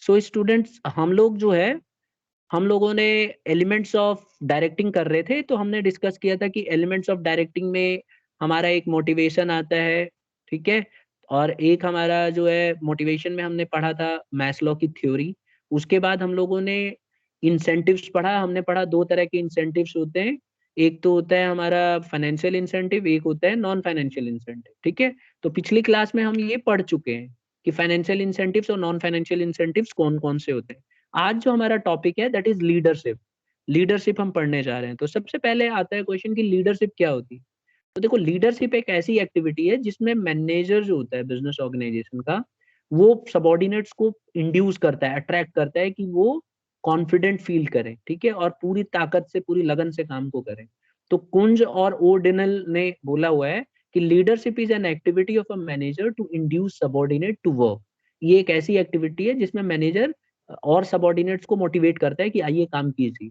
So students, हम लोगों ने एलिमेंट्स ऑफ डायरेक्टिंग कर रहे थे, तो हमने डिस्कस किया था कि एलिमेंट्स ऑफ डायरेक्टिंग में हमारा एक मोटिवेशन आता है, ठीक है। और एक हमारा जो है मोटिवेशन में हमने पढ़ा था मैस्लो की थ्योरी। उसके बाद हम लोगों ने इंसेंटिव्स पढ़ा। हमने पढ़ा दो तरह के इंसेंटिव्स होते हैं। एक तो होता है हमारा फाइनेंशियल इंसेंटिव, एक होता है नॉन फाइनेंशियल इंसेंटिव, ठीक है। तो पिछली क्लास में हम ये पढ़ चुके हैं कि फाइनेंशियल इंसेंटिव्स और नॉन फाइनेंशियल इंसेंटिव्स कौन कौन से होते हैं। आज जो हमारा टॉपिक है दैट इज लीडरशिप। लीडरशिप हम पढ़ने जा रहे हैं। तो सबसे पहले आता है क्वेश्चन कि लीडरशिप क्या होती है। तो देखो, लीडरशिप एक ऐसी एक्टिविटी है जिसमें मैनेजर जो होता है बिजनेस ऑर्गेनाइजेशन का, वो सबॉर्डिनेट्स को इंड्यूस करता है, अट्रैक्ट करता है कि वो कॉन्फिडेंट फील करें, ठीक है, और पूरी ताकत से, पूरी लगन से काम को करें। तो कुंज और ओर्डिनल ने बोला हुआ है कि leadership is an activity of a manager to induce subordinate to work. ये एक ऐसी एक्टिविटी है जिसमें मैनेजर और सबॉर्डिनेट्स को मोटिवेट करता है कि आइए काम कीजिए,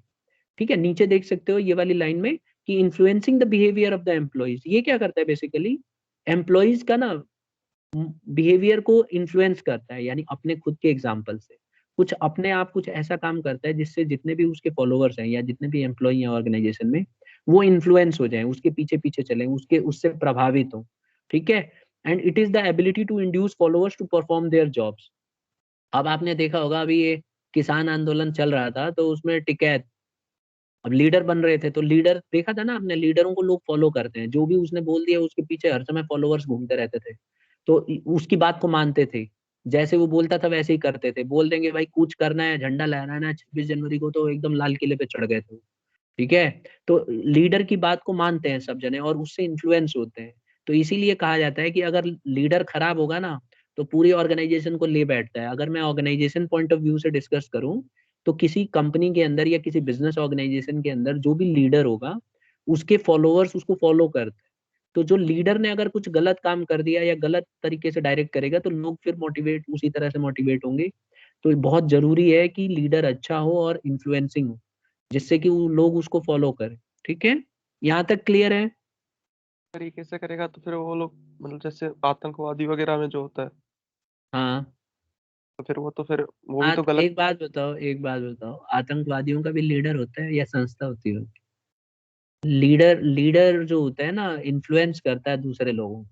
ठीक है। नीचे देख सकते हो ये वाली लाइन में कि influencing the behaviour of the employees. ये क्या करता है बेसिकली, एम्प्लॉइज का ना बिहेवियर को इन्फ्लुएंस करता है, यानी अपने खुद के एग्जाम्पल से कुछ अपने आप कुछ ऐसा काम करता है जिससे जितने भी उसके फॉलोअर्स हैं या जितने भी एम्प्लॉय हैं ऑर्गेनाइजेशन में, वो इन्फ्लुएंस हो जाएं, उसके पीछे पीछे चलें, उसके उससे प्रभावित हो, ठीक है। And it is the ability to induce followers to perform their jobs. अब आपने देखा होगा अभी ये किसान आंदोलन चल रहा था, तो उसमें टिकैत अब लीडर बन रहे थे, तो लीडर देखा था ना आपने, लीडरों को लोग फॉलो करते हैं, जो भी उसने बोल दिया उसके पीछे हर समय फॉलोअर्स घूमते रहते थे। तो उसकी बात को मानते थे, जैसे वो बोलता था वैसे ही करते थे। बोल देंगे भाई कूच करना है, झंडा लहराना है 26 जनवरी को, तो एकदम लाल किले पे चढ़ गए थे, ठीक है। तो लीडर की बात को मानते हैं सब जने और उससे इन्फ्लुएंस होते हैं। तो इसीलिए कहा जाता है कि अगर लीडर खराब होगा ना, तो पूरी ऑर्गेनाइजेशन को ले बैठता है। अगर मैं ऑर्गेनाइजेशन पॉइंट ऑफ व्यू से डिस्कस करूं, तो किसी कंपनी के अंदर या किसी बिजनेस ऑर्गेनाइजेशन के अंदर जो भी लीडर होगा, उसके फॉलोअर्स उसको फॉलो करते हैं। तो जो लीडर ने अगर कुछ गलत काम कर दिया या गलत तरीके से डायरेक्ट करेगा, तो लोग फिर मोटिवेट उसी तरह से मोटिवेट होंगे। तो बहुत जरूरी है कि लीडर अच्छा हो और इन्फ्लुएंसिंग हो, जिससे कि वो लोग उसको फॉलो करें, ठीक है। यहाँ तक क्लियर है? तरीके से करेगा तो फिर वो लोग, मतलब जैसे आतंकवादी वगैरह में जो होता है, हाँ। तो फिर वो भी तो गलत। एक बात बताओ, आतंकवादियों का भी लीडर होता है या संस्था होती है? लीडर लीडर जो होता है ना, इन्फ्लुएंस करता है दूसरे लोगों को,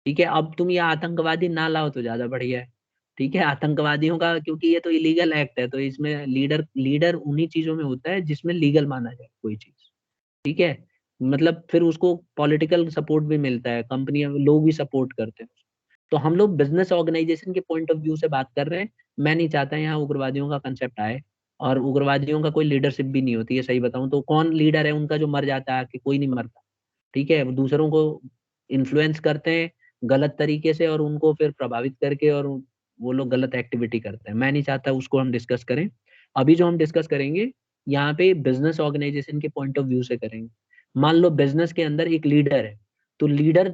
ठीक है। अब तुम ये आतंकवादी ना लाओ तो ज्यादा बढ़िया है, ठीक है। आतंकवादियों का, क्योंकि ये तो इलीगल एक्ट है, तो इसमें लीडर लीडर उन्हीं चीजों में होता है जिसमें लीगल माना जाए कोई चीज, ठीक है। मतलब फिर उसको पॉलिटिकल सपोर्ट भी मिलता है, कंपनियां लोग भी सपोर्ट करते हैं। तो हम लोग बिजनेस ऑर्गेनाइजेशन के पॉइंट ऑफ व्यू से बात कर रहे हैं। मैं नहीं चाहता यहाँ उग्रवादियों का कंसेप्ट आए, और उग्रवादियों का कोई लीडरशिप भी नहीं होती है, सही बताऊं तो। कौन लीडर है उनका जो मर जाता है कि कोई नहीं मरता, ठीक है। वो दूसरों को इन्फ्लुएंस करते हैं गलत तरीके से, और उनको फिर प्रभावित करके, और वो लोग गलत एक्टिविटी करते हैं। मैं नहीं चाहता उसको हम डिस्कस करें। अभी जो हम डिस्कस करेंगे यहाँ पे बिजनेस ऑर्गेनाइजेशन के पॉइंट ऑफ व्यू से करेंगे। मान लो बिजनेस के अंदर एक लीडर है, तो लीडर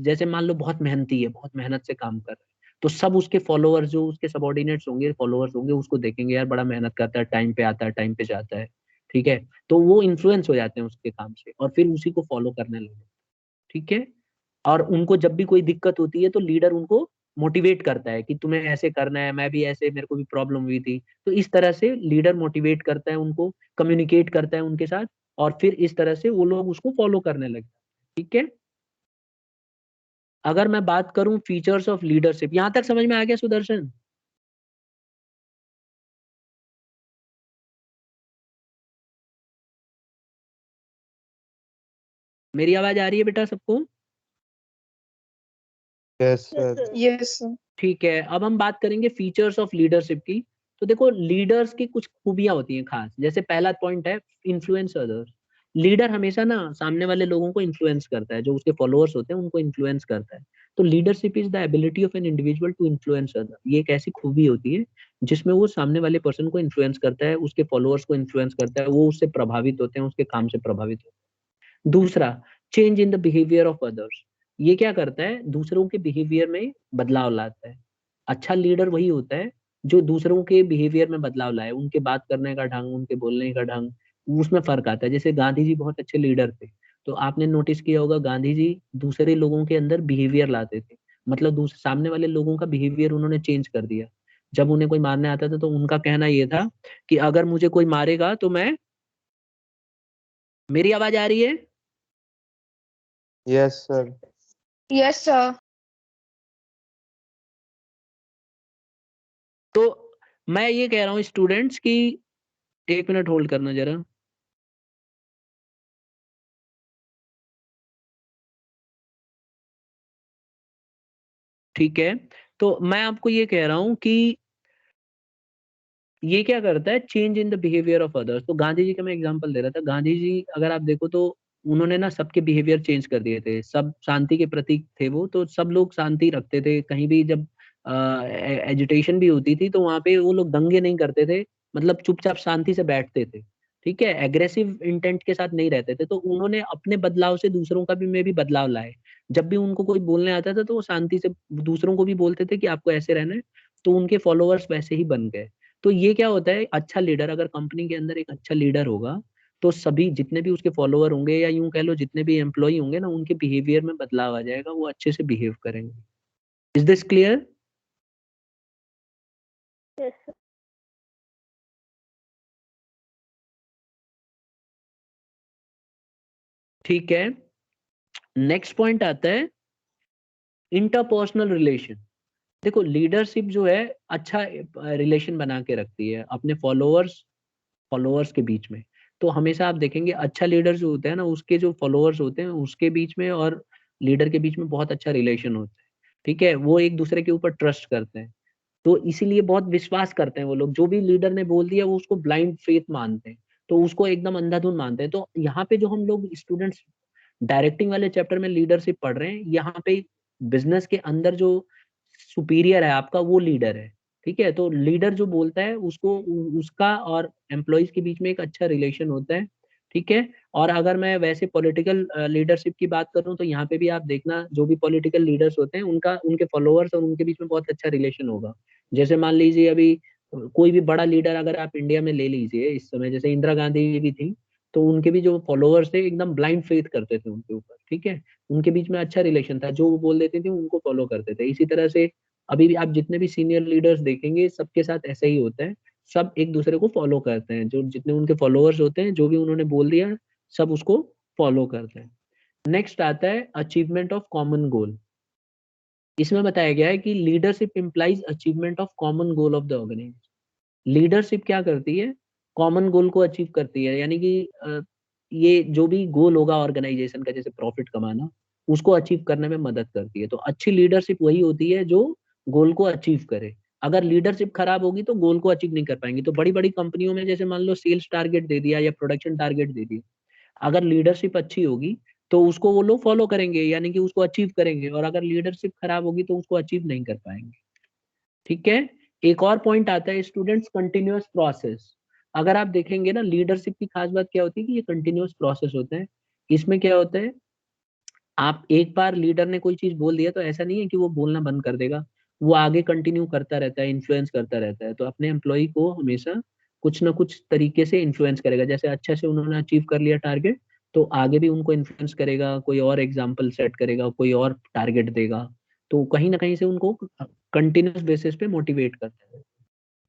जैसे मान लो बहुत मेहनती है, बहुत मेहनत से काम कर रहा है, तो सब उसके फॉलोअर्स, जो उसके सबॉर्डिनेट्स होंगे, फॉलोअर्स होंगे, उसको देखेंगे यार बड़ा मेहनत करता है, टाइम पे आता है, टाइम पे जाता है, ठीक है। तो वो इन्फ्लुएंस हो जाते हैं उसके काम से और फिर उसी को फॉलो करने लगे, ठीक है। और उनको जब भी कोई दिक्कत होती है तो लीडर उनको मोटिवेट करता है कि तुम्हें ऐसे करना है, मैं भी ऐसे, मेरे को भी प्रॉब्लम हुई थी। तो इस तरह से लीडर मोटिवेट करता है उनको, कम्युनिकेट करता है उनके साथ, और फिर इस तरह से वो लोग उसको फॉलो करने लगते हैं, ठीक है। अगर मैं बात करूं फीचर्स ऑफ लीडरशिप, यहां तक समझ में आ गया सुदर्शन? मेरी आवाज आ रही है बेटा सबको? Yes sir. Yes sir. ठीक है, अब हम बात करेंगे फीचर्स ऑफ लीडरशिप की। तो देखो, लीडर्स की कुछ खूबियां होती हैं खास। जैसे पहला पॉइंट है इन्फ्लुएंस अदर्स। लीडर हमेशा ना सामने वाले लोगों को इन्फ्लुएंस करता है, जो उसके फॉलोअर्स होते हैं उनको इन्फ्लुएंस करता है। तो leadership is the ability of an individual to influence other. ये एक ऐसी खूबी होती है जिसमें वो सामने वाले पर्सन को इन्फ्लुएंस करता है, उसके फॉलोअर्स को इन्फ्लुएंस करता है, वो उससे प्रभावित होते हैं, उसके काम से प्रभावित होते हैं। दूसरा, change in the behaviour of others. ये क्या करता है, दूसरों के बिहेवियर में बदलाव लाता है। अच्छा लीडर वही होता है जो दूसरों के बिहेवियर में बदलाव लाए, उनके बात करने का ढंग, उनके बोलने का ढंग, उसमें फर्क आता है। जैसे गांधी जी बहुत अच्छे लीडर थे, तो आपने नोटिस किया होगा गांधी जी दूसरे लोगों के अंदर बिहेवियर लाते थे, मतलब दूसरे सामने वाले लोगों का बिहेवियर उन्होंने चेंज कर दिया। जब उन्हें कोई मारने आता था तो उनका कहना ये था कि अगर मुझे कोई मारेगा तो मैं, मेरी आवाज आ रही है? Yes sir. Yes sir. तो मैं ये कह रहा हूँ स्टूडेंट्स की, 1 मिनट होल्ड करना जरा। ठीक है, तो मैं आपको ये कह रहा हूँ कि ये क्या करता है, change in the behaviour of others. तो गांधी जी का मैं एग्जांपल दे रहा था, गांधी जी अगर आप देखो तो उन्होंने ना सबके बिहेवियर चेंज कर दिए थे, सब शांति के प्रतीक थे वो, तो सब लोग शांति रखते थे। कहीं भी जब एजिटेशन भी होती थी तो वहां पे वो लोग दंगे नहीं करते थे, मतलब चुपचाप शांति से बैठते थे। ठीक है, एग्रेसिव इंटेंट के साथ नहीं रहते थे। तो उन्होंने अपने बदलाव से दूसरों का भी में भी बदलाव लाए। जब भी उनको कोई बोलने आता था तो वो शांति से दूसरों को भी बोलते थे कि आपको ऐसे रहना है, तो उनके फॉलोअर्स वैसे ही बन गए। तो ये क्या होता है, अच्छा लीडर, अगर कंपनी के अंदर एक अच्छा लीडर होगा तो सभी जितने भी उसके फॉलोअर होंगे, या यूं कह लो जितने भी एम्प्लॉय होंगे ना, उनके बिहेवियर में बदलाव आ जाएगा, वो अच्छे से बिहेव करेंगे। Is this clear? Yes sir. ठीक है, नेक्स्ट पॉइंट आता है इंटरपर्सनल रिलेशन। देखो लीडरशिप जो है अच्छा रिलेशन बना के रखती है अपने फॉलोअर्स के बीच में। तो हमेशा आप देखेंगे अच्छा लीडर जो होता है ना, उसके जो फॉलोअर्स होते हैं उसके बीच में और लीडर के बीच में बहुत अच्छा रिलेशन होता है। ठीक है, वो एक दूसरे के ऊपर ट्रस्ट करते हैं, तो इसीलिए बहुत विश्वास करते हैं वो लोग। जो भी लीडर ने बोल दिया वो उसको ब्लाइंड फेथ मानते हैं, तो उसको एकदम अंधाधुन मानते हैं। तो यहाँ पे जो हम लोग स्टूडेंट्स डायरेक्टिंग वाले चैप्टर में लीडरशिप पढ़ रहे हैं, यहाँ पे बिजनेस के अंदर जो सुपीरियर है आपका वो लीडर है। ठीक है, तो लीडर जो बोलता है उसको उसका और एम्प्लॉयज के बीच में एक अच्छा रिलेशन होता है। ठीक है, और अगर मैं वैसे पॉलिटिकल लीडरशिप की बात करूं तो यहाँ पे भी आप देखना, जो भी पॉलिटिकल लीडर्स होते हैं उनका उनके फॉलोअर्स और उनके बीच में बहुत अच्छा रिलेशन होगा। जैसे मान लीजिए अभी कोई भी बड़ा लीडर अगर आप इंडिया में ले लीजिए इस समय, जैसे इंदिरा गांधी जी भी थी, तो उनके भी जो फॉलोअर्स थे एकदम ब्लाइंड फेथ करते थे उनके ऊपर। ठीक है, उनके बीच में अच्छा रिलेशन था, जो वो बोल देते थे उनको फॉलो करते थे। इसी तरह से अभी भी आप जितने भी सीनियर लीडर्स देखेंगे सबके साथ ऐसा ही होता है, सब एक दूसरे को फॉलो करते हैं। जो जितने उनके फॉलोअर्स होते हैं, जो भी उन्होंने बोल दिया सब उसको फॉलो करते हैं। नेक्स्ट आता है अचीवमेंट ऑफ कॉमन गोल। इसमें बताया गया है कि leadership implies achievement of common goal of the organisation. Leadership क्या करती है, कॉमन गोल को अचीव करती है, यानी कि ये जो भी गोल होगा ऑर्गेनाइजेशन का, जैसे प्रॉफिट कमाना, उसको अचीव करने में मदद करती है। तो अच्छी लीडरशिप वही होती है जो गोल को अचीव करे। अगर लीडरशिप खराब होगी तो गोल को अचीव नहीं कर पाएंगे। तो बड़ी बड़ी कंपनियों में जैसे मान लो सेल्स टारगेट दे दिया या प्रोडक्शन टारगेट दे दिया, अगर लीडरशिप अच्छी होगी तो उसको वो लोग फॉलो करेंगे, यानी कि उसको अचीव करेंगे। और अगर लीडरशिप खराब होगी तो उसको अचीव नहीं कर पाएंगे। ठीक है, एक और पॉइंट आता है स्टूडेंट्स, कंटिन्यूअस प्रोसेस। अगर आप देखेंगे ना, लीडरशिप की खास बात क्या होती है कि ये कंटिन्यूअस प्रोसेस होता है। इसमें क्या होता है, आप एक बार लीडर ने कोई चीज बोल दिया तो ऐसा नहीं है कि वो बोलना बंद कर देगा, वो आगे कंटिन्यू करता रहता है, इन्फ्लुएंस करता रहता है। तो अपने एम्प्लॉय को हमेशा कुछ ना कुछ तरीके से इन्फ्लुएंस करेगा। जैसे अच्छे से उन्होंने अचीव कर लिया टारगेट, तो आगे भी उनको इन्फ्लुएंस करेगा, कोई और एग्जाम्पल सेट करेगा, कोई और टारगेट देगा। तो कहीं ना कहीं से उनको कंटिन्यूस बेसिस पे मोटिवेट करता है।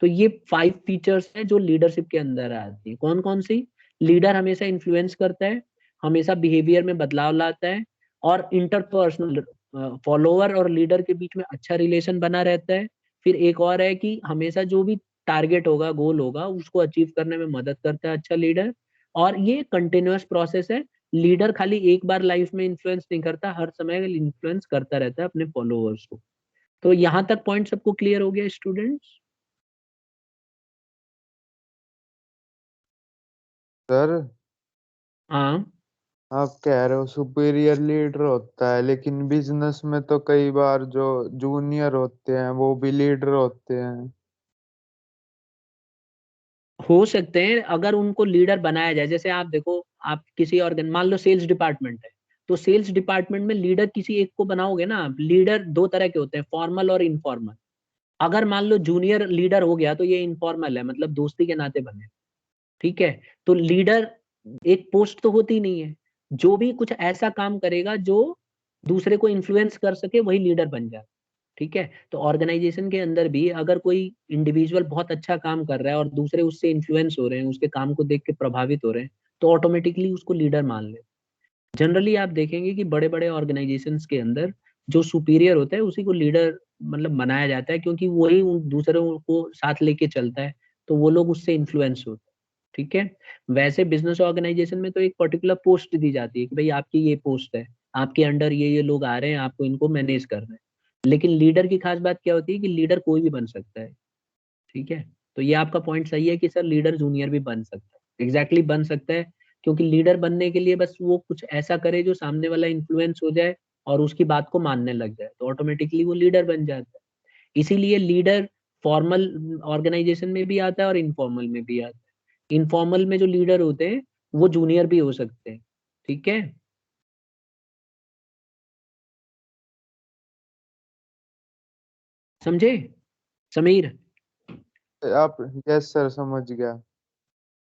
तो ये 5 फीचर्स हैं जो लीडरशिप के अंदर आती है। कौन कौन सी? लीडर हमेशा इन्फ्लुएंस करता है, हमेशा बिहेवियर में बदलाव लाता है, और इंटरपर्सनल, फॉलोअर और लीडर के बीच में अच्छा रिलेशन बना रहता है। फिर एक और है कि हमेशा जो भी टारगेट होगा, गोल होगा, उसको अचीव करने में मदद करता है अच्छा लीडर। और ये कंटिन्यूअस प्रोसेस है। लीडर खाली एक बार लाइफ में इन्फ्लुएंस नहीं करता, हर समय इन्फ्लुएंस करता रहता है अपने फॉलोअर्स को। तो यहाँ तक पॉइंट सबको क्लियर हो गया स्टूडेंट्स? सर हाँ, आप कह रहे हो सुपीरियर लीडर होता है, लेकिन बिजनेस में तो कई बार जो जूनियर होते हैं वो भी लीडर होते हैं। हो सकते हैं अगर उनको लीडर बनाया जाए। जैसे आप देखो, आप किसी ऑर्गन, मान लो सेल्स डिपार्टमेंट है, तो सेल्स डिपार्टमेंट में लीडर किसी एक को बनाओगे ना आप, लीडर 2 तरह के होते हैं, फॉर्मल और इनफॉर्मल। अगर मान लो जूनियर लीडर हो गया तो ये इनफॉर्मल है, मतलब दोस्ती के नाते बने। ठीक है, तो लीडर एक पोस्ट तो होती नहीं है, जो भी कुछ ऐसा काम करेगा जो दूसरे को इन्फ्लुएंस कर सके वही लीडर बन जाए। ठीक है। तो ऑर्गेनाइजेशन के अंदर भी अगर कोई इंडिविजुअल बहुत अच्छा काम कर रहा है और दूसरे उससे इन्फ्लुएंस हो रहे हैं, उसके काम को देख के प्रभावित हो रहे हैं, तो ऑटोमेटिकली उसको लीडर मान ले। जनरली आप देखेंगे कि बड़े बड़े ऑर्गेनाइजेशंस के अंदर जो सुपीरियर होता है उसी को लीडर मतलब बनाया जाता है, क्योंकि वही उन दूसरों को साथ लेके चलता है, तो वो लोग उससे इन्फ्लुएंस होते हैं। ठीक है। वैसे बिजनेस ऑर्गेनाइजेशन में तो एक पर्टिकुलर पोस्ट दी जाती है कि भाई आपकी ये पोस्ट है, आपके अंडर ये लोग आ रहे हैं, आपको इनको मैनेज करना है। लेकिन लीडर की खास बात क्या होती है कि लीडर कोई भी बन सकता है। ठीक है। तो ये आपका पॉइंट सही है कि सर लीडर जूनियर भी बन सकता है, एग्जैक्टली बन सकता है। क्योंकि लीडर बनने के लिए बस वो कुछ ऐसा करे जो सामने वाला इन्फ्लुएंस हो जाए और उसकी बात को मानने लग जाए, तो ऑटोमेटिकली वो लीडर बन जाता है। इसीलिए लीडर फॉर्मल ऑर्गेनाइजेशन में भी आता है और इनफॉर्मल में भी आता है। इनफॉर्मल में जो लीडर होते हैं वो जूनियर भी हो सकते हैं। ठीक है। समझे समीर? आप, यस सर, समझ गया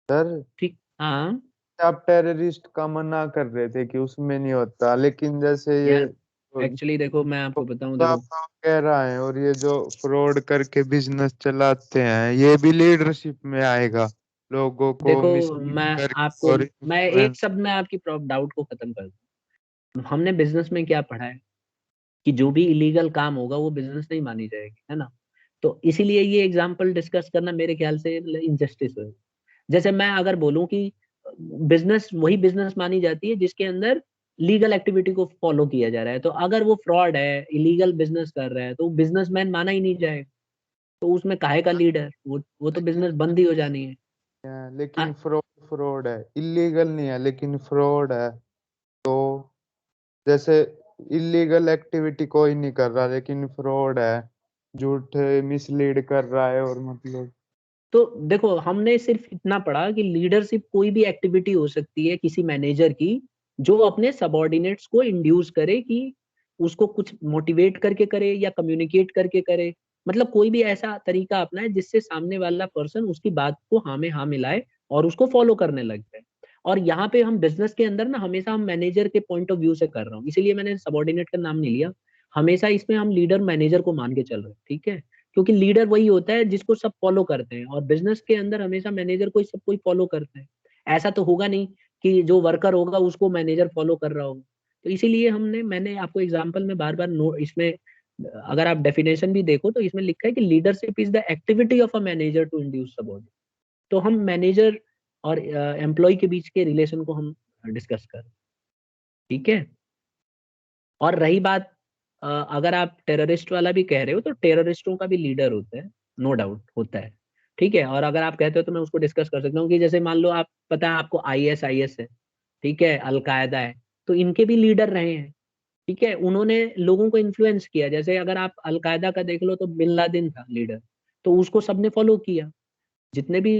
सर। ठीक। हाँ आप टेररिस्ट का मना कर रहे थे कि उसमें नहीं होता, लेकिन जैसे ये यार, एक्चुअली देखो मैं आपको बताऊं, देखो आप कह रहा है, और ये जो फ्रॉड करके बिजनेस चलाते हैं ये भी लीडरशिप में आएगा, लोगों को देखो मिसलीड मैं करके आपको, और मैं एक influence। शब्द में आपकी डाउट को खत्म कर दूं। हमने बिजनेस में क्या पढ़ा है कि जो भी इलीगल काम होगा वो बिजनेस नहीं मानी जाएगी, है ना। तो इसीलिए ये एग्जांपल डिस्कस करना मेरे ख्याल से इनजस्टिस है। जैसे मैं अगर बोलूं कि बिजनेस वही बिजनेस मानी जाती है जिसके अंदर लीगल एक्टिविटी को फॉलो किया जा रहा है, तो अगर वो फ्रॉड है, इलीगल बिजनेस कर रहा है, तो बिजनेसमैन माना ही नहीं जाएगा। तो उसमें काहे का लीडर, वो तो बिजनेस बंद ही हो जानी है। लेकिन फ्रॉड फ्रॉड है, इलीगल नहीं है लेकिन फ्रॉड है। तो जैसे इलीगल एक्टिविटी कोई नहीं कर रहा लेकिन फ्रॉड है, झूठे मिसलीड कर रहा है, और मतलब तो देखो हमने सिर्फ इतना पढ़ा कि लीडरशिप कोई भी एक्टिविटी हो सकती है किसी मैनेजर की, जो अपने सबॉर्डिनेट्स को इंड्यूस करे कि उसको कुछ मोटिवेट करके करे या कम्युनिकेट करके करे। मतलब कोई भी ऐसा तरीका अपनाए जिससे सामने वाला पर्सन उसकी बात को हाँ में हाँ मिलाए और उसको फॉलो करने लग जाए। और यहाँ पे हम बिजनेस के अंदर ना हमेशा हम मैनेजर के पॉइंट ऑफ व्यू से कर रहा हूँ, इसीलिए मैंने सबॉर्डिनेट का नाम नहीं लिया। हमेशा इसमें हम लीडर मैनेजर को मान के चल रहे हैं। ठीक है। क्योंकि लीडर वही होता है जिसको सब फॉलो करते हैं, और बिजनेस के अंदर हमेशा मैनेजर को सब कोई फॉलो करते हैं। ऐसा तो होगा नहीं कि जो वर्कर होगा उसको मैनेजर फॉलो कर रहा होगा। तो इसीलिए मैंने आपको एग्जांपल में बार बार नो इसमें अगर आप डेफिनेशन भी देखो तो इसमें लिखा है कि leadership is the activity of a manager to induce subordinate. तो हम मैनेजर और एम्प्लॉय के बीच के रिलेशन को हम डिस्कस कर रहे हैं। ठीक है। और रही बात अगर आप टेररिस्ट वाला भी कह रहे हो, तो टेररिस्टों का भी लीडर होता है, नो डाउट होता है। ठीक है। और अगर आप कहते हो तो मैं उसको डिस्कस कर सकता हूँ कि जैसे मान लो आप पता है आपको आईएस है, ठीक है, अलकायदा है, तो इनके भी लीडर रहे हैं। ठीक है। उन्होंने लोगों को इन्फ्लुएंस किया। जैसे अगर आप अलकायदा का देख लो तो बिन लादेन था लीडर, तो उसको सबने फॉलो किया। जितने भी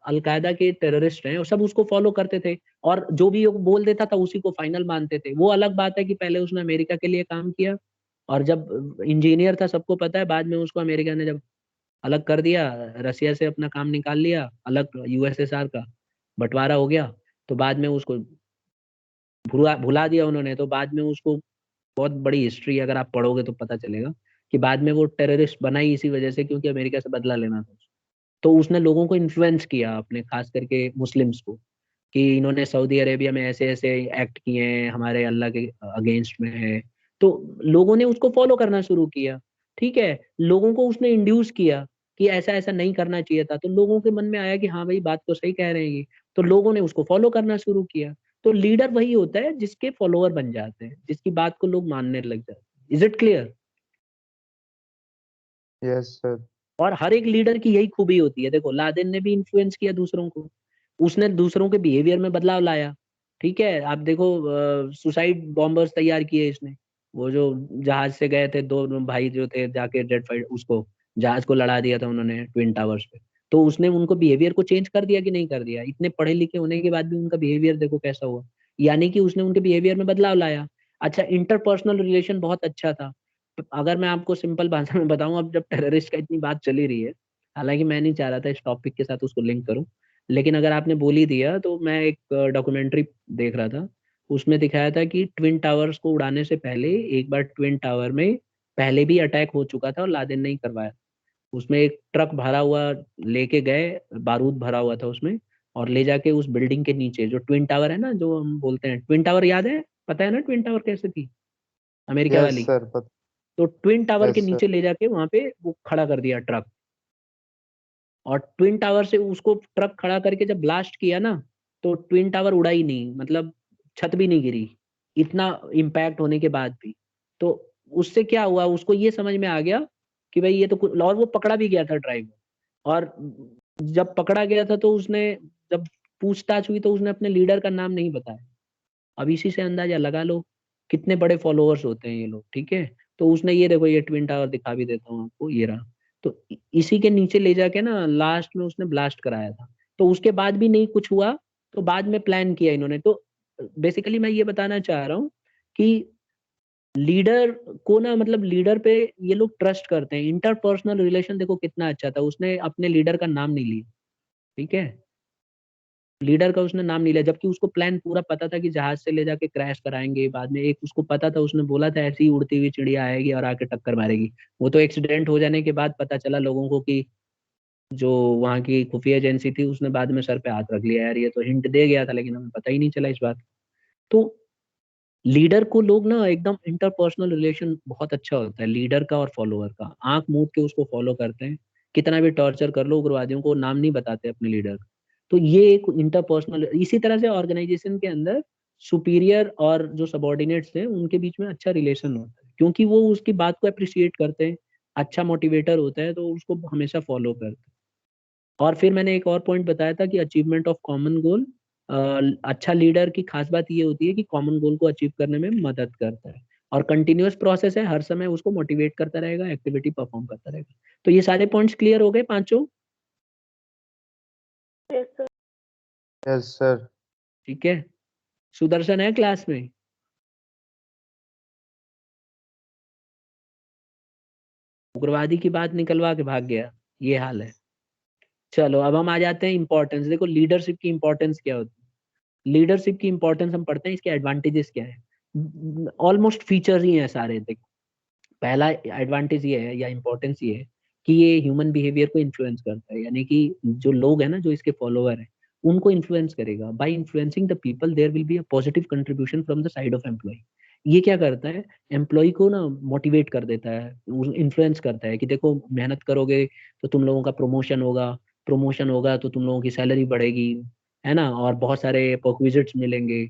अलकायदा के टेररिस्ट हैं वो सब उसको फॉलो करते थे, और जो भी वो बोल देता था उसी को फाइनल मानते थे। वो अलग बात है कि पहले उसने अमेरिका के लिए काम किया, और जब इंजीनियर था सबको पता है, बाद में उसको अमेरिका ने जब अलग कर दिया, रसिया से अपना काम निकाल लिया, अलग यूएसएसआर का बंटवारा हो गया, तो बाद में उसको भुला भुला दिया उन्होंने। तो बाद में उसको बहुत बड़ी हिस्ट्री अगर आप पढ़ोगे तो पता चलेगा कि बाद में वो टेररिस्ट बना ही इसी वजह से, क्योंकि अमेरिका से बदला लेना था। तो उसने लोगों को इन्फ्लुएंस किया अपने, खास करके मुस्लिम्स को, कि इन्होंने सऊदी अरेबिया में ऐसे ऐसे एक्ट किए हैं, हमारे अल्लाह के अगेंस्ट में है। तो लोगों ने उसको फॉलो करना शुरू किया। ठीक है। लोगों को उसने इंड्यूस किया कि ऐसा ऐसा नहीं करना चाहिए था, तो लोगों के मन में आया कि हाँ भाई बात तो सही कह रहे हैं ये, तो लोगों ने उसको फॉलो करना शुरू किया। तो लीडर वही होता है जिसके फॉलोअर बन जाते हैं, जिसकी बात को लोग मानने लग जाते हैं। Is it clear? Yes sir. और हर एक लीडर की यही खूबी होती है। देखो लादेन ने भी इन्फ्लुएंस किया दूसरों को, उसने दूसरों के बिहेवियर में बदलाव लाया। ठीक है। आप देखो सुसाइड बॉम्बर्स तैयार किए इसने, वो जो जहाज से गए थे दो भाई जो थे, जाके डेड फाइट उसको जहाज को लड़ा दिया था उन्होंने ट्विन टावर्स पे। तो उसने उनको बिहेवियर को चेंज कर दिया कि नहीं कर दिया? इतने पढ़े लिखे होने के बाद भी उनका बिहेवियर देखो कैसा हुआ। यानी कि उसने उनके बिहेवियर में बदलाव लाया। अच्छा, इंटरपर्सनल रिलेशन बहुत अच्छा था। अगर मैं आपको सिंपल भाषा में बताऊं, अब जब टेररिस्ट का इतनी बात चली रही है, हालांकि मैं नहीं चाह रहा था इस टॉपिक के साथ उसको लिंक करूं, लेकिन अगर आपने बोल ही दिया तो मैं एक डॉक्यूमेंट्री देख रहा था। उसमें दिखाया था कि ट्विन टावर्स को उड़ाने से पहले एक बार ट्विन टावर में पहले भी अटैक हो चुका था और लादेन ने ही करवाया। उसमें एक ट्रक भरा हुआ लेके गए, बारूद भरा हुआ था उसमें, और ले जाके उस बिल्डिंग के नीचे जो ट्विन टावर है ना, जो हम बोलते हैं ट्विन टावर, याद है? पता है ना ट्विन टावर कैसे थी, अमेरिका यस वाली? सर, पता। तो ट्विन टावर के यस सर। नीचे ले जाके वहां पे वो खड़ा कर दिया ट्रक, और ट्विन टावर से उसको ट्रक खड़ा करके जब ब्लास्ट किया ना, तो ट्विन टावर उड़ा ही नहीं, मतलब छत भी नहीं गिरी, इतना इम्पैक्ट होने के बाद भी। तो उससे क्या हुआ, उसको ये समझ में आ गया कि भाई ये तो और वो पकड़ा भी गया था ड्राइवर। और जब पकड़ा गया था तो उसने, जब पूछताछ हुई तो उसने अपने लीडर का नाम नहीं बताया। अब इसी से अंदाजा लगा लो कितने बड़े फॉलोअर्स होते हैं ये लोग, ठीक है? तो उसने, ये देखो ये ट्विन टावर दिखा भी देता हूँ आपको, ये रहा। तो इसी के नीचे ले जाके ना लास्ट में उसने ब्लास्ट कराया था। तो उसके बाद भी नहीं कुछ हुआ, तो बाद में प्लान किया इन्होंने। तो बेसिकली मैं ये बताना चाह रहा हूँ कि लीडर को ना, मतलब लीडर पे ये लोग ट्रस्ट करते हैं। इंटरपर्सनल रिलेशन देखो कितना अच्छा था, उसने अपने लीडर का नाम नहीं लिया, ठीक है? लीडर का उसने नाम नहीं लिया, जबकि उसको प्लान पूरा पता था कि जहाज से ले जाके क्रैश कराएंगे। बाद में एक उसको पता था, उसने बोला था ऐसी ही उड़ती हुई चिड़िया आएगी और आके टक्कर मारेगी। वो तो एक्सीडेंट हो जाने के बाद पता चला लोगों को कि जो वहाँ की खुफिया एजेंसी थी उसने बाद में सर पे हाथ रख लिया, यार ये तो हिंट दे गया था लेकिन हमें पता ही नहीं चला इस बात। तो लीडर को लोग ना एकदम इंटरपर्सनल रिलेशन बहुत अच्छा होता है लीडर का और फॉलोअर का, आंख मूंद के उसको फॉलो करते हैं। कितना भी टॉर्चर कर लो उग्रवादियों को, नाम नहीं बताते अपने लीडर का। तो ये एक इंटरपर्सनल, इसी तरह से ऑर्गेनाइजेशन के अंदर सुपीरियर और जो सबॉर्डिनेट्स हैं उनके बीच में अच्छा रिलेशन होता है, क्योंकि वो उसकी बात को अप्रिशिएट करते हैं, अच्छा मोटिवेटर होता है तो उसको हमेशा फॉलो करते हैं। और फिर मैंने एक और पॉइंट बताया था कि अचीवमेंट ऑफ कॉमन गोल। अच्छा लीडर की खास बात ये होती है कि कॉमन गोल को अचीव करने में मदद करता है, और कंटिन्यूअस प्रोसेस है, हर समय उसको मोटिवेट करता रहेगा, एक्टिविटी परफॉर्म करता रहेगा। तो ये सारे पॉइंट्स क्लियर हो गए पांचों? Yes, sir. Yes sir. ठीक है। सुदर्शन है क्लास में? उग्रवादी की बात निकलवा के भाग गया, ये हाल है। चलो अब हम आ जाते हैं इंपॉर्टेंस। देखो लीडरशिप की इंपॉर्टेंस क्या होती है, लीडरशिप की इंपॉर्टेंस हम पढ़ते हैं, इसके एडवांटेजेस क्या है। ऑलमोस्ट फीचर्स ही हैं सारे। देखो पहला एडवांटेज ये है या इंपॉर्टेंस ये है कि ये ह्यूमन बिहेवियर को इन्फ्लुएंस करता है, यानी कि जो लोग हैं ना, जो इसके फॉलोअर हैं, उनको इन्फ्लुएंस करेगा। By influencing the people there will be a positive contribution from the side of employ. ये क्या करता है, एम्प्लॉय को ना मोटिवेट कर देता है, इन्फ्लुएंस करता है कि देखो मेहनत करोगे तो तुम लोगों का प्रमोशन होगा, प्रमोशन होगा तो तुम लोगों की सैलरी बढ़ेगी, है ना, और बहुत सारे परक्विजिट्स मिलेंगे,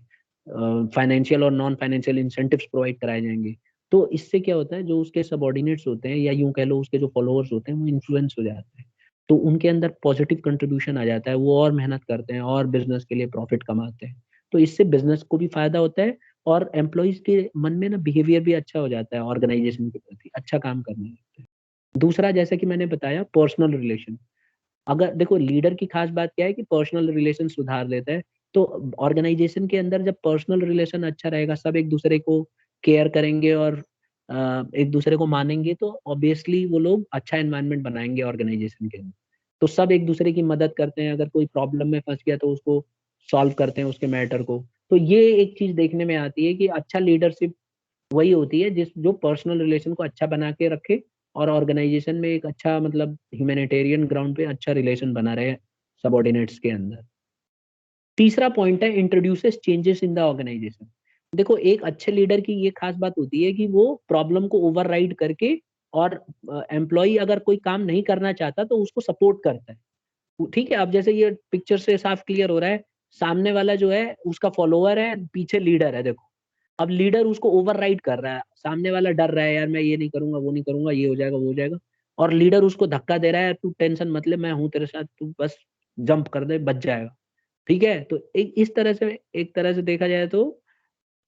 फाइनेंशियल और नॉन फाइनेंशियल इंसेंटिव्स प्रोवाइड कराए जाएंगे। तो इससे क्या होता है, जो उसके सबॉर्डिनेट्स होते हैं या यूं कह लो उसके जो फॉलोअर्स होते हैं वो इन्फ्लुएंस हो जाते हैं, तो उनके अंदर पॉजिटिव कंट्रीब्यूशन आ जाता है, वो और मेहनत करते हैं और बिजनेस के लिए प्रॉफिट कमाते हैं। तो इससे बिजनेस को भी फायदा होता है, और एम्प्लॉयज के मन में ना बिहेवियर भी अच्छा हो जाता है, ऑर्गेनाइजेशन के प्रति अच्छा काम करने लगते हैं। दूसरा, जैसे कि मैंने बताया, पर्सनल रिलेशन। अगर देखो लीडर की खास बात क्या है कि पर्सनल रिलेशन सुधार देता है। तो ऑर्गेनाइजेशन के अंदर जब पर्सनल रिलेशन अच्छा रहेगा, सब एक दूसरे को केयर करेंगे और एक दूसरे को मानेंगे, तो ऑब्वियसली वो लोग अच्छा एनवायरनमेंट बनाएंगे ऑर्गेनाइजेशन के अंदर। तो सब एक दूसरे की मदद करते हैं, अगर कोई प्रॉब्लम में फंस गया तो उसको सॉल्व करते हैं उसके मैटर को। तो ये एक चीज देखने में आती है कि अच्छा लीडरशिप वही होती है जिस जो पर्सनल रिलेशन को अच्छा बना के रखे, और ऑर्गेनाइजेशन में एक अच्छा, मतलब ह्यूमैनिटेरियन ग्राउंड पे अच्छा रिलेशन बना रहे सबॉर्डिनेट्स के अंदर। तीसरा पॉइंट है introduces changes in the organisation. देखो एक अच्छे लीडर की ये खास बात होती है कि वो प्रॉब्लम को ओवरराइड करके, और एम्प्लॉय अगर कोई काम नहीं करना चाहता तो उसको सपोर्ट करता है। ठीक है, अब जैसे ये पिक्चर से साफ क्लियर हो रहा है, सामने वाला जो है उसका फॉलोअर है, पीछे लीडर है। देखो अब लीडर उसको ओवरराइड कर रहा है, सामने वाला डर रहा है, यार मैं ये नहीं करूंगा, वो नहीं करूंगा, ये हो जाएगा, वो हो जाएगा, और लीडर उसको धक्का दे रहा है, तू टेंशन मत ले, मैं हूं तेरे साथ, तू बस जंप कर दे, बच जाएगा। ठीक है, तो एक इस तरह से, एक तरह से देखा जाए तो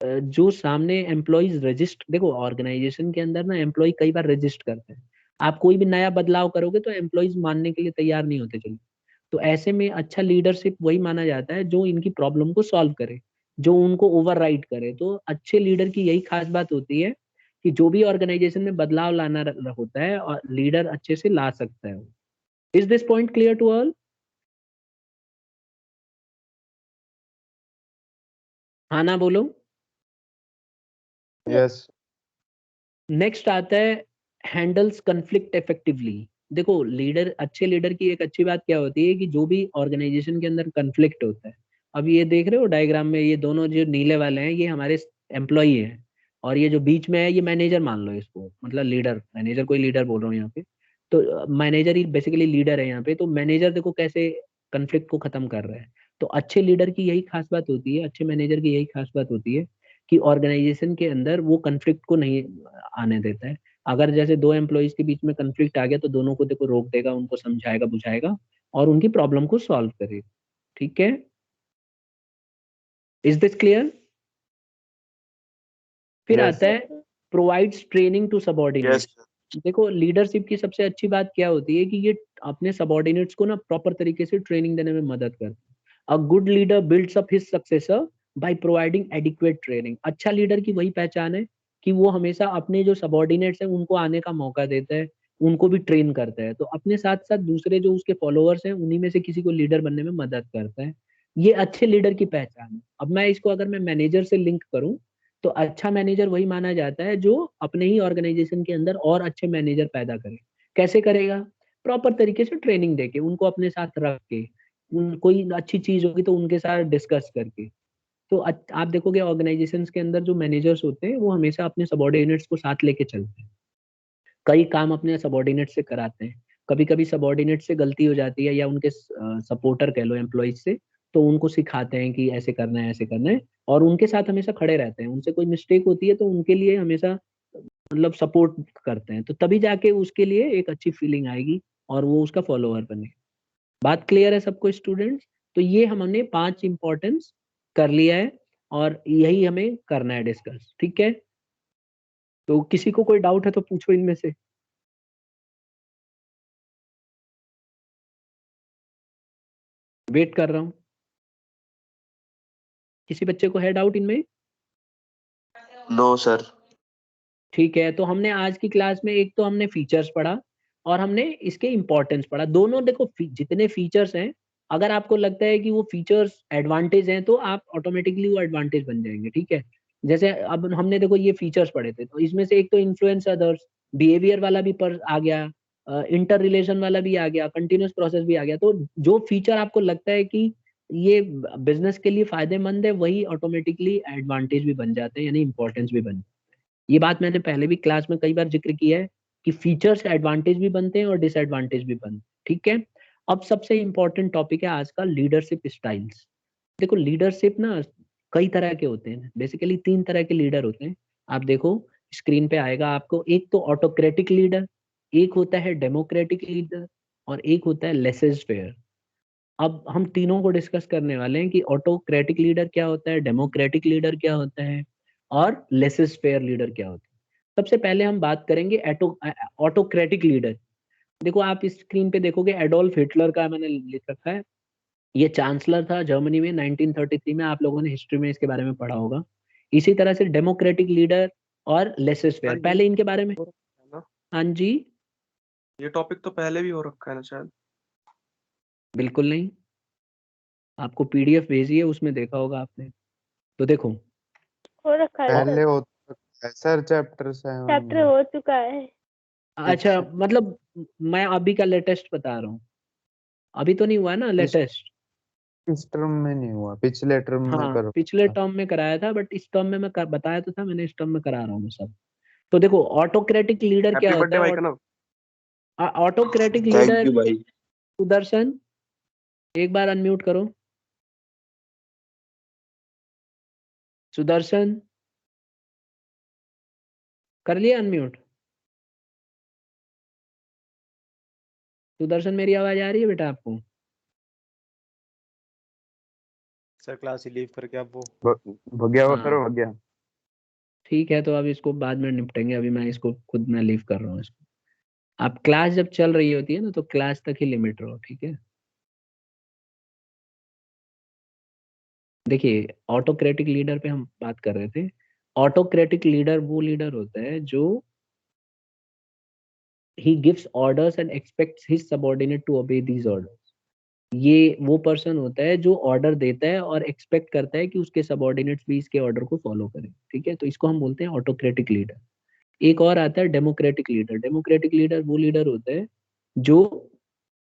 जो सामने एम्प्लॉयज रजिस्ट, देखो ऑर्गेनाइजेशन के अंदर ना एम्प्लॉय कई बार रजिस्ट करते हैं। आप कोई भी नया बदलाव करोगे तो एम्प्लॉयज मानने के लिए तैयार नहीं होते, चलो। तो ऐसे में अच्छा लीडरशिप वही माना जाता है जो इनकी प्रॉब्लम को सॉल्व करे, जो उनको ओवरराइड करे। तो अच्छे लीडर की यही खास बात होती है कि जो भी ऑर्गेनाइजेशन में बदलाव लाना होता है, और लीडर अच्छे से ला सकता है। Is this point clear to all? हाँ ना बोलो। यस। नेक्स्ट आता है हैंडल्स कन्फ्लिक्ट इफेक्टिवली। देखो लीडर, अच्छे लीडर की एक अच्छी बात क्या होती है कि जो भी ऑर्गेनाइजेशन के अंदर कन्फ्लिक्ट होता है, अब ये देख रहे हो डायग्राम में, ये दोनों जो नीले वाले हैं ये हमारे एम्प्लॉई हैं, और ये जो बीच में है ये मैनेजर मान लो इसको, मतलब लीडर, मैनेजर कोई लीडर बोल रहा हूँ यहाँ पे, तो मैनेजर ही बेसिकली लीडर है यहाँ पे। तो मैनेजर देखो कैसे कन्फ्लिक्ट को खत्म कर रहा है। तो अच्छे लीडर की यही खास बात होती है, अच्छे मैनेजर की यही खास बात होती है कि ऑर्गेनाइजेशन के अंदर वो कन्फ्लिक्ट को नहीं आने देता है। अगर जैसे दो एम्प्लॉयज के बीच में कन्फ्लिक्ट आ गया तो दोनों को देखो रोक देगा, उनको समझाएगा बुझाएगा और उनकी प्रॉब्लम को सॉल्व करेगा। ठीक है, इज दिस क्लियर? फिर Yes. आता है provides training to subordinate. Yes देखो लीडरशिप की सबसे अच्छी बात क्या होती है कि ये अपने सबॉर्डिनेट्स को ना प्रॉपर तरीके से ट्रेनिंग देने में मदद करता है। A good leader builds up his successor by providing adequate training. अच्छा लीडर की वही पहचान है कि वो हमेशा अपने जो सबॉर्डिनेट्स हैं उनको आने का मौका देता है, उनको भी ट्रेन करता है, तो अपने साथ साथ दूसरे जो उसके फॉलोअर्स हैं उन्हीं में से किसी को लीडर बनने में मदद करता है। ये अच्छे लीडर की पहचान है। अब मैं इसको अगर मैं मैनेजर से लिंक करूं तो अच्छा मैनेजर वही माना जाता है जो अपने ही ऑर्गेनाइजेशन के अंदर और अच्छे मैनेजर पैदा करे। कैसे करेगा? प्रॉपर तरीके से ट्रेनिंग देके, उनको अपने साथ रख के, कोई अच्छी चीज होगी तो उनके साथ डिस्कस करके। तो आप देखोगे ऑर्गेनाइजेशंस के अंदर जो मैनेजर्स होते हैं वो हमेशा अपने सबॉर्डिनेट्स को साथ लेके चलते हैं, कई काम अपने सबॉर्डिनेट से कराते हैं। कभी कभी सबॉर्डिनेट से गलती हो जाती है या उनके सपोर्टर कह लो एम्प्लॉइज से, तो उनको सिखाते हैं कि ऐसे करना है ऐसे करना है, और उनके साथ हमेशा खड़े रहते हैं। उनसे कोई मिस्टेक होती है तो उनके लिए हमेशा मतलब सपोर्ट करते हैं, तो तभी जाके उसके लिए एक अच्छी फीलिंग आएगी और वो उसका फॉलोअर बने। बात क्लियर है सबको स्टूडेंट्स? तो ये हमने 5 इंपॉर्टेंस कर लिया है और यही हमें करना है डिस्कस। ठीक है, तो किसी को कोई डाउट है तो पूछो इनमें से। वेट कर रहा हूँ, किसी बच्चे को है डाउट इनमें? नो सर ठीक है, तो हमने आज की क्लास में एक तो हमने फीचर्स पढ़ा और हमने इसके इंपॉर्टेंस पढ़ा। दोनों देखो जितने फीचर्स हैं, अगर आपको लगता है कि वो फीचर्स एडवांटेज हैं तो आप ऑटोमेटिकली वो एडवांटेज बन जाएंगे। ठीक है, जैसे अब हमने देखो ये फीचर्स पढ़े थे, तो इसमें से एक तो इन्फ्लुएंस अदर्स, बिहेवियर वाला भी पर आ गया, इंटर रिलेशन वाला भी आ गया, कंटिन्यूस प्रोसेस भी आ गया। तो जो फीचर आपको लगता है कि ये बिजनेस के लिए फायदेमंद है, वही ऑटोमेटिकली एडवांटेज भी बन जाते हैं, यानी इंपॉर्टेंस भी बन। ये बात मैंने पहले भी क्लास में कई बार जिक्र किया है कि फीचर्स एडवांटेज भी बनते हैं और डिसएडवांटेज भी बनते हैं। ठीक है, अब सबसे इंपॉर्टेंट टॉपिक है आज का लीडरशिप स्टाइल्स। देखो लीडरशिप ना कई तरह के होते हैं, बेसिकली 3 तरह के लीडर होते हैं। आप देखो स्क्रीन पे आएगा आपको, एक तो ऑटोक्रेटिक लीडर, एक होता है डेमोक्रेटिक लीडर, और एक होता है लेसेस फेयर। अब हम तीनों को डिस्कस करने वाले हैं कि ऑटोक्रेटिक लीडर क्या होता है, डेमोक्रेटिक लीडर क्या होता है, और लेसेस फेयर लीडर क्या होता है। सबसे पहले हम बात करेंगे ऑटोक्रेटिक लीडर। देखो आप इस स्क्रीन पे देखोगे एडोल्फ हिटलर का मैंने लिख रखा है, ये चांसलर था जर्मनी में 1933 में, आप लोगों ने हिस्ट्री में इसके बारे में पढ़ा होगा। इसी तरह से डेमोक्रेटिक लीडर और लेसेस फेयर, सर ये पहले इनके बारे में। हो रखा है ना, हाँ जी, ये टॉपिक तो पहले भी हो रखा है ना शायद। बिल्कुल नहीं, आपको पीडीएफ भेजी है उसमें देखा होगा आपने। तो देखो हो रखा है पहले सर, हो सर चैप्टर 7 चैप्टर में हो चुका है। अच्छा, मतलब मैं अभी का लेटेस्ट बता रहा हूँ, अभी तो नहीं हुआ ना इस लेटेस्ट। इस टर्म में नहीं हुआ, पिछले टर्म में हाँ करो। पिछले टर्म में कराया था, बट इस टर्म में मैं बताया तो था मैंने, इस टर्म में करा रहा हूँ मैं सब। तो देखो ऑटोक्रेटिक लीडर क्या हैप्पी होता बर्थडे भाई है? का ना। ऑटोक्रेटिक थैंक लीडर, यू भाई। सुदर्शन एक बार अनम्यूट करो। सुदर्शन कर लिया अनम्यूट? सुदर्शन मेरी आवाज आ रही है बेटा आपको? सर क्लास ही लीव करके आप वो भगया हुआ हाँ करो, भगया। ठीक है, तो अब इसको बाद में निपटेंगे, अभी मैं इसको खुद मैं लीव कर रहा हूँ इसको। आप क्लास जब चल रही होती है ना तो क्लास तक ही लिमिट रहो, ठीक है? देखिए ऑटोक्रेटिक लीडर पे हम बात कर रहे थे। ऑटोक्रेटिक लीडर वो लीडर होता है जो he gives orders and expects his subordinate to obey these orders। ये वो पर्सन होता है जो ऑर्डर देता है और एक्सपेक्ट करता है कि उसके सबॉर्डिनेट्स भी इसके ऑर्डर को फॉलो करें। ठीक है, तो इसको हम बोलते हैं ऑटोक्रेटिक लीडर। एक और आता है डेमोक्रेटिक लीडर। डेमोक्रेटिक लीडर वो लीडर होता है जो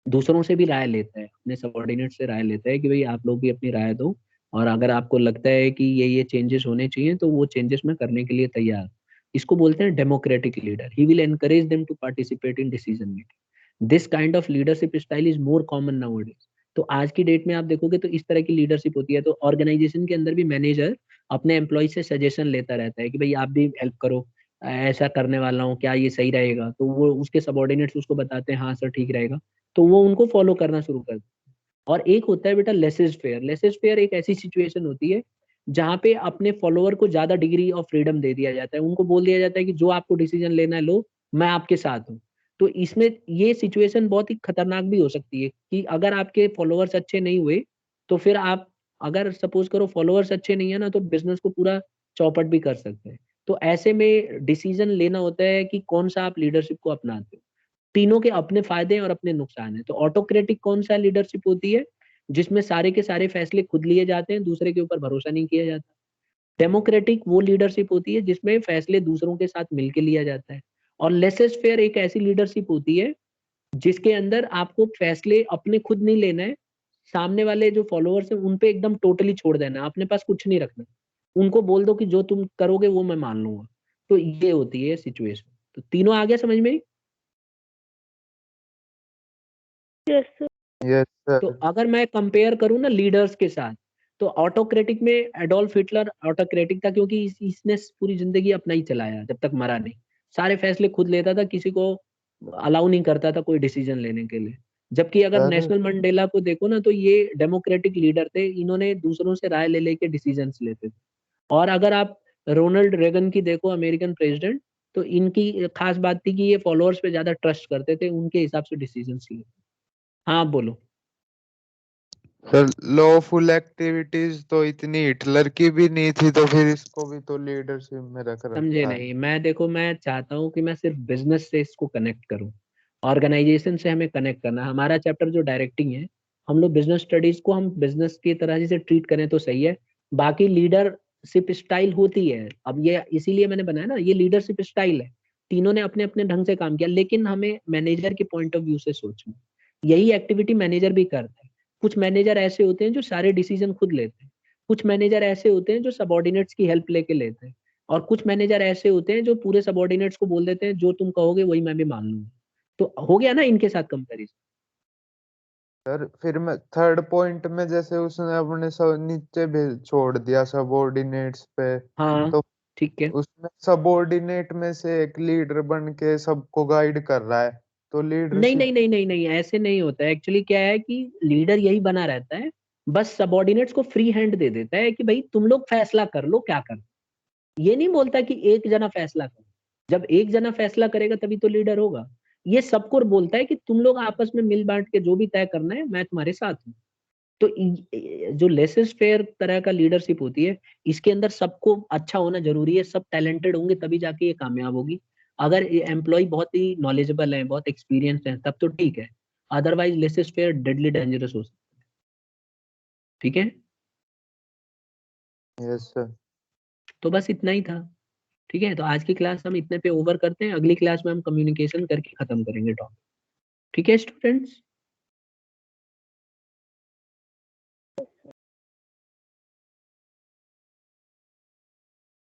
दूसरों से भी राय लेता है, अपने सबॉर्डिनेट से राय लेता है कि भाई आप लोग भी अपनी राय दो, और अगर आपको लगता है कि ये चेंजेस होने चाहिए तो वो चेंजेस मैं करने के लिए तैयार हूं। इसको बोलते हैं democratic leader. He will encourage them to participate in decision making. This kind of leadership style is more common nowadays. तो आज की डेट में आप देखोगे तो इस तरह की लीडरशिप होती है। तो ऑर्गेनाइजेशन के अंदर भी मैनेजर अपने एम्प्लॉय से सजेशन लेता रहता है कि भाई आप भी हेल्प करो, ऐसा करने वाला हूँ, क्या ये सही रहेगा? तो वो उसके सबॉर्डिनेट्स उसको बताते हैं हाँ सर ठीक रहेगा, तो वो उनको फॉलो करना शुरू कर। और एक होता है बेटा लेसेस फेयर। लेसेस फेयर एक ऐसी सिचुएशन होती है जहाँ पे अपने फॉलोअर को ज्यादा डिग्री ऑफ फ्रीडम दे दिया जाता है। उनको बोल दिया जाता है कि जो आपको डिसीजन लेना है लो, मैं आपके साथ हूँ। तो इसमें ये सिचुएशन बहुत ही खतरनाक भी हो सकती है कि अगर आपके फॉलोअर्स अच्छे नहीं हुए तो फिर आप, अगर सपोज करो फॉलोअर्स अच्छे नहीं है ना, तो बिजनेस को पूरा चौपट भी कर सकते हैं। तो ऐसे में डिसीजन लेना होता है कि कौन सा आप लीडरशिप को अपनाते हो। तीनों के अपने फायदे और अपने नुकसान हैं। तो ऑटोक्रेटिक कौन सा लीडरशिप होती है? जिसमें सारे के सारे फैसले खुद लिए जाते हैं, दूसरे के ऊपर भरोसा नहीं किया जाता। डेमोक्रेटिक वो लीडरशिप होती है जिसमें फैसले दूसरों के साथ मिलकर लिया जाता है। और लेसेस फेयर एक ऐसी लीडरशिप होती है जिसके अंदर आपको फैसले अपने खुद नहीं लेना है, सामने वाले जो फॉलोअर्स हैं उन पे एकदम टोटली छोड़ देना है, अपने पास कुछ नहीं रखना। उनको बोल दो कि जो तुम करोगे वो मैं मान लूंगा। तो ये होती है सिचुएशन। तो तीनों आ गया समझ में? Yes sir. यस तो सर। अगर मैं कंपेयर करूं ना लीडर्स के साथ, तो ऑटोक्रेटिक में एडोल्फ हिटलर ऑटोक्रेटिक था क्योंकि इसने पूरी जिंदगी अपना ही चलाया जब तक मरा नहीं। सारे फैसले खुद लेता था, किसी को अलाउ नहीं करता था कोई डिसीजन लेने के लिए। जबकि अगर सर नेशनल मंडेला को देखो ना, तो ये डेमोक्रेटिक लीडर थे, इन्होंने दूसरों से राय ले लेके डिसीजन लेते थे। और अगर आप रोनाल्ड रेगन की देखो, अमेरिकन प्रेसिडेंट, तो इनकी खास बात थी कि ये फॉलोअर्स पे ज्यादा ट्रस्ट करते थे, उनके हिसाब से डिसीजन लिए। हाँ आप बोलो। सर लॉफुल एक्टिविटीज तो इतनी हिटलर की भी नहीं थी, तो फिर इसको भी तो लीडरशिप में रख समझे रखा है। नहीं? मैं देखो, मैं चाहता हूँ कि मैं सिर्फ बिजनेस से इसको कनेक्ट करूँ, ऑर्गेनाइजेशन से हमें कनेक्ट करना है। हमारा चैप्टर जो डायरेक्टिंग है, हम लोग बिजनेस स्टडीज को हम बिजनेस की तरह से ट्रीट करें तो सही है। बाकी लीडरशिप स्टाइल होती है, अब ये इसीलिए मैंने बनाया ना, ये लीडरशिप स्टाइल है। तीनों ने अपने अपने ढंग से काम किया, लेकिन हमें मैनेजर के पॉइंट ऑफ व्यू से सोचना। यही एक्टिविटी मैनेजर भी करता है। कुछ मैनेजर ऐसे होते हैं जो सारे डिसीजन खुद लेते हैं, कुछ मैनेजर ऐसे होते हैं जो सबॉर्डिनेट्स की हेल्प लेके लेते हैं, और कुछ मैनेजर ऐसे होते हैं जो पूरे सबॉर्डिनेट्स को बोल देते हैं जो तुम कहोगे वही मैं भी मान लूंगा। तो हो गया ना इनके साथ कंपैरिजन। सर फिर मैं थर्ड पॉइंट में जैसे उसने अपने सब नीचे भी छोड़ दिया सबॉर्डिनेट्स पे, हाँ तो ठीक है। उसमें सबॉर्डिनेट में से एक लीडर बन के सबको गाइड कर रहा है, तो नहीं लीडरशिप। नहीं नहीं नहीं नहीं, ऐसे नहीं होता है। एक्चुअली क्या है कि लीडर यही बना रहता है, बस सबॉर्डिनेट्स को फ्री हैंड दे देता है कि भाई तुम लोग फैसला कर लो क्या कर। ये नहीं बोलता कि एक जना फैसला करे। जब एक जना फैसला करेगा तभी तो लीडर होगा। ये सबको बोलता है कि तुम लोग आपस में मिल बांट के जो भी तय करना है मैं तुम्हारे साथ हूँ। तो जो लेसेस फेयर तरह का लीडरशिप होती है, इसके अंदर सबको अच्छा होना जरूरी है, सब टैलेंटेड होंगे तभी जाके ये कामयाब होगी। अगर एम्प्लॉय बहुत ही नॉलेजेबल है, बहुत एक्सपीरियंस्ड है, तब तो ठीक है। Otherwise laces fair deadly dangerous हो सकता है। ठीक है। Yes sir. तो बस इतना ही था। ठीक है, तो आज की क्लास हम इतने पे ओवर करते हैं, अगली क्लास में हम कम्युनिकेशन करके खत्म करेंगे टॉपिक। ठीक है स्टूडेंट्स।